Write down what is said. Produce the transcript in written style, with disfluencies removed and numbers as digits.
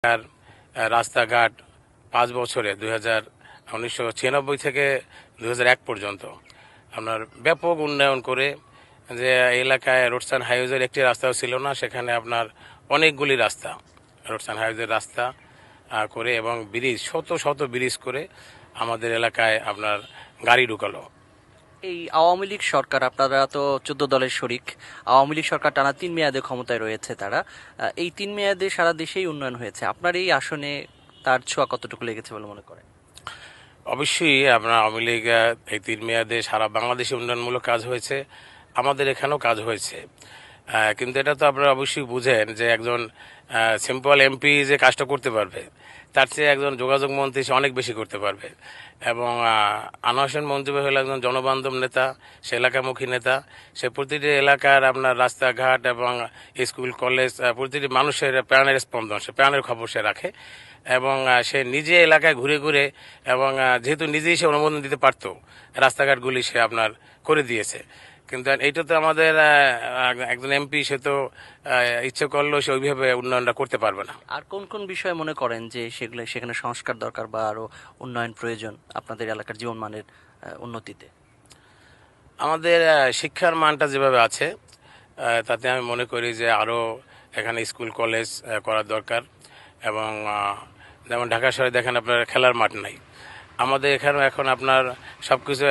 আর রাস্তাঘাট 5 বছরে 1996 থেকে 2001 পর্যন্ত আপনার ব্যাপক উন্নয়ন করে যে এলাকায় রোডস অ্যান্ড হাইওয়েজের একটি রাস্তাও ছিল না, সেখানে আপনার অনেকগুলি রাস্তা রোডস অ্যান্ড হাইওয়েজের রাস্তা করে এবং ব্রিজ শত শত ব্রিজ করে আমাদের এলাকায় আপনার গাড়ি ঢুকালো। এই আওয়ামী লীগ সরকার, আপনারা তো 14 দলের শরিক, আওয়ামী লীগ সরকার টানা 3 মেয়াদে ক্ষমতায় রয়েছে তারা। এই 3 মেয়াদে সারা দেশেই উন্নয়ন হয়েছে, আপনার এই আসনে তার ছোঁয়া কতটুকু লেগেছে বলে মনে করেন? অবশ্যই আপনার আওয়ামী লীগ এই 3 মেয়াদে সারা বাংলাদেশে উন্নয়নমূলক কাজ হয়েছে, আমাদের এখানেও কাজ হয়েছে। কিন্তু এটা তো আপনারা অবশ্যই বুঝেন যে একজন সিম্পল এমপি যে কাজটা করতে পারবে, তার চেয়ে একজন যোগাযোগ মন্ত্রী সে অনেক বেশি করতে পারবে। এবং আনোয়ার হোসেন মঞ্জু ভাই হলো একজন জনবান্ধব নেতা, সে এলাকামুখী নেতা। সে প্রতিটি এলাকার আপনার রাস্তাঘাট এবং স্কুল কলেজ প্রতিটি মানুষের প্রাণের স্পন্দন, সে প্রাণের খবর সে রাখে। এবং সে নিজে এলাকায় ঘুরে ঘুরে এবং যেহেতু নিজেই সে অনুমোদন দিতে পারতো, রাস্তাঘাটগুলি সে আপনার করে দিয়েছে। কিন্তু এইটা তো আমাদের একজন এমপি, সে তো ইচ্ছে করলেও সে ওইভাবে উন্নয়নটা করতে পারবে না। আর কোন কোন বিষয়ে মনে করেন যে সেখানে সংস্কার দরকার বা আরো উন্নয়ন প্রয়োজন আপনাদের এলাকার জীবনমানের উন্নতিতে? আমাদের শিক্ষার মানটা যেভাবে আছে, তাতে আমি মনে করি যে আরও এখানে স্কুল কলেজ করার দরকার। এবং যেমন ঢাকা শহরে দেখেন আপনার খেলার মাঠ নাই, আমাদের এখানেও এখন আপনার সব কিছু